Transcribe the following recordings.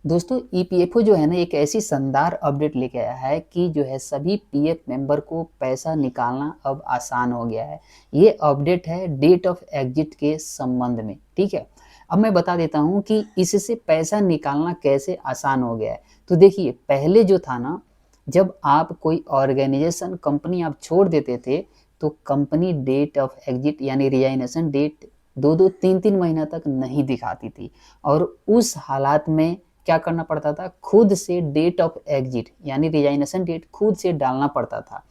दोस्तों ईपीएफओ जो है ना एक ऐसी शानदार अपडेट लेके आया है कि जो है सभी पीएफ मेंबर को पैसा निकालना अब आसान हो गया है। ये अपडेट है डेट ऑफ एग्जिट के संबंध में, ठीक है। अब मैं बता देता हूँ कि इससे पैसा निकालना कैसे आसान हो गया है। तो देखिए पहले जो था ना, जब आप कोई ऑर्गेनाइजेशन कंपनी आप छोड़ देते थे तो कंपनी डेट ऑफ एग्जिट यानी रिजाइनेशन डेट 2-2 3-3 महीना तक नहीं दिखाती थी। और उस हालात में क्या करना पड़ता था, खुद से डेट ऑफ एग्जिट यानी रिजाइनेशन डेट खुद से डालना पड़ता था।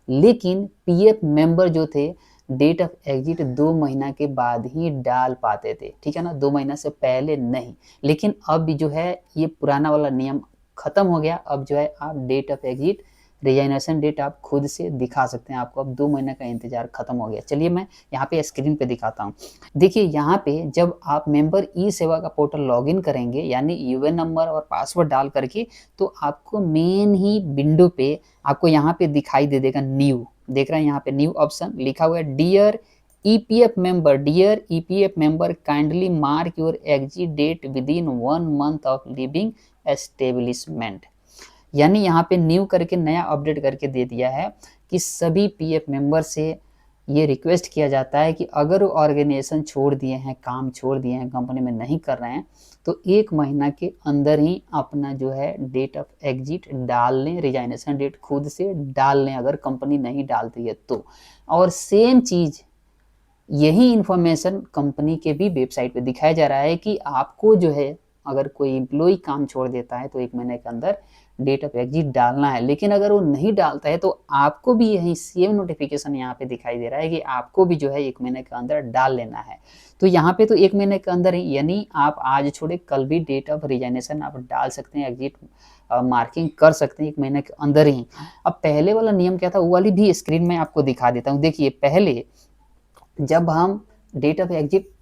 लेकिन पीएफ मेंबर जो थे डेट ऑफ एग्जिट 2 महीना के बाद ही डाल पाते थे, ठीक है ना, 2 महीना से पहले नहीं। लेकिन अब जो है ये पुराना वाला नियम खत्म हो गया। अब जो है आप date of exit resignation date आप खुद से दिखा सकते हैं। आपको अब 2 महीने का इंतजार खत्म हो गया। चलिए मैं यहाँ पे स्क्रीन पे दिखाता हूँ। देखिए यहाँ पे जब आप मेंबर ई सेवा का पोर्टल लॉगिन करेंगे यानी यूएन नंबर और पासवर्ड डाल करके, तो आपको मेन ही विंडो पे आपको यहाँ पे दिखाई दे देगा न्यू। देख रहे हैं यहाँ पे न्यू ऑप्शन लिखा हुआ है, dear EPF member kindly mark your exit date within 1 month of leaving establishment. यानी यहाँ पे न्यू करके नया अपडेट करके दे दिया है कि सभी पीएफ मेंबर से ये रिक्वेस्ट किया जाता है कि अगर वो ऑर्गेनाइजेशन छोड़ दिए हैं, काम छोड़ दिए हैं, कंपनी में नहीं कर रहे हैं, तो 1 महीना के अंदर ही अपना जो है डेट ऑफ एग्जिट डाल लें, रिजाइनेशन डेट खुद से डाल लें अगर कंपनी नहीं डालती है तो। और सेम चीज़ यही इन्फॉर्मेशन कंपनी के भी वेबसाइट पे दिखाया जा रहा है कि आपको जो है अगर कोई एम्प्लॉय काम छोड़ देता है तो 1 महीने के अंदर डेट ऑफ एग्जिट डालना है। लेकिन अगर वो नहीं डालता है तो आपको भी यही सेम नोटिफिकेशन यहाँ पे दिखाई दे रहा है कि आपको भी जो है 1 महीने के अंदर डाल लेना है। तो यहाँ पे तो 1 महीने के अंदर ही, यानी आप आज छोड़े कल भी डेट ऑफ रिजाइनेशन आप डाल सकते हैं, एग्जिट मार्किंग कर सकते हैं 1 महीने के अंदर ही। अब पहले वाला नियम क्या था वो वाली भी स्क्रीन में आपको दिखा देता हूँ। देखिए पहले जब हम डेट ऑफ एग्जिट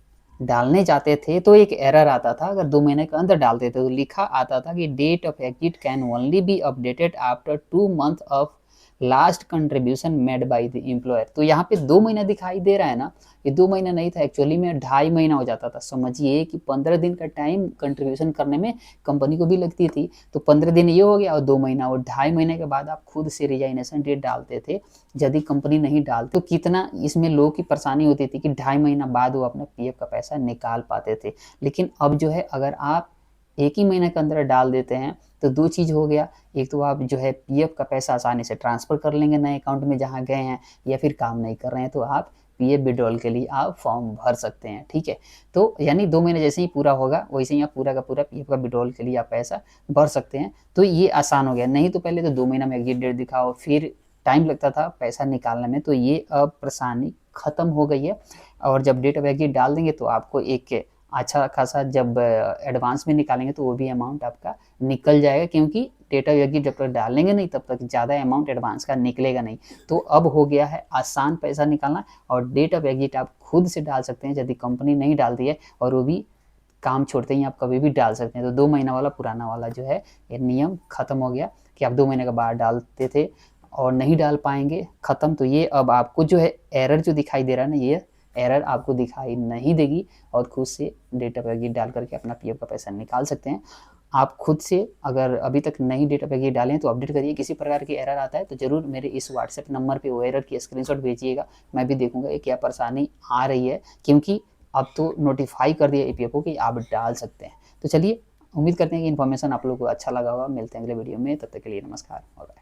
डालने जाते थे तो एक एरर आता था, अगर 2 महीने के अंदर डालते थे तो लिखा आता था कि date of exit can only be updated after 2 month of last contribution made by the employer. तो यहाँ पे 2 महीना दिखाई दे रहा है ना, ये 2 महीना नहीं था, एक्चुअली में 2.5 महीना हो जाता था। समझिए कि 15 दिन का टाइम कंट्रीब्यूशन करने में कंपनी को भी लगती थी, तो 15 दिन ये हो गया और 2 महीना, और 2.5 महीने के बाद आप खुद से रिजाइनेशन डेट डालते थे। यदि कंपनी नहीं डालती तो कितना इसमें लोगों की परेशानी होती थी कि 2.5 महीना बाद वो अपने पीएफ का पैसा निकाल पाते थे। लेकिन अब जो है अगर आप 1 ही महीने के अंदर डाल देते हैं तो 2 चीज़ हो गया, एक तो आप जो है पीएफ का पैसा आसानी से ट्रांसफ़र कर लेंगे नए अकाउंट में जहाँ गए हैं, या फिर काम नहीं कर रहे हैं तो आप पीएफ विड्रॉल के लिए आप फॉर्म भर सकते हैं, ठीक है। तो यानी 2 महीने जैसे ही पूरा होगा वैसे ही आप पूरा का पूरा पीएफ का विड्रॉल के लिए आप पैसा भर सकते हैं। तो ये आसान हो गया, नहीं तो पहले तो 2 महीना में एग्जिट डेट दिखाओ, फिर टाइम लगता था पैसा निकालने में। तो ये अब परेशानी ख़त्म हो गई है। और जब डेट ऑफ एग्जिट डाल देंगे तो आपको एक अच्छा खासा, जब एडवांस में निकालेंगे तो वो भी अमाउंट आपका निकल जाएगा, क्योंकि डेट ऑफ एग्जिट जब तक डालेंगे नहीं तब तक ज़्यादा अमाउंट एडवांस का निकलेगा नहीं। तो अब हो गया है आसान पैसा निकालना, और डेट ऑफ एग्जिट आप खुद से डाल सकते हैं यदि कंपनी नहीं डालती है, और वो भी काम छोड़ते ही आप कभी भी डाल सकते हैं। तो 2 महीना वाला पुराना वाला जो है ये नियम खत्म हो गया कि आप 2 महीने के बाद डालते थे और नहीं डाल पाएंगे, खत्म। तो ये अब आपको जो है एरर जो दिखाई दे रहा है ना, ये एरर आपको दिखाई नहीं देगी, और खुद से डेट ऑफ एग्जिट डाल करके अपना पीएफ का पैसा निकाल सकते हैं। आप खुद से अगर अभी तक नहीं डेट ऑफ एग्जिट डालें तो अपडेट करिए। किसी प्रकार की एरर आता है तो ज़रूर मेरे इस व्हाट्सएप नंबर पे वो एरर की स्क्रीनशॉट भेजिएगा, मैं भी देखूंगा ये क्या परेशानी आ रही है, क्योंकि अब तो नोटिफाई कर दिया ईपीएफओ कि आप डाल सकते हैं। तो चलिए, उम्मीद करते हैं कि इन्फॉर्मेशन आप लोगों को अच्छा लगा होगा। मिलते हैं अगले वीडियो में, तब तक के लिए नमस्कार और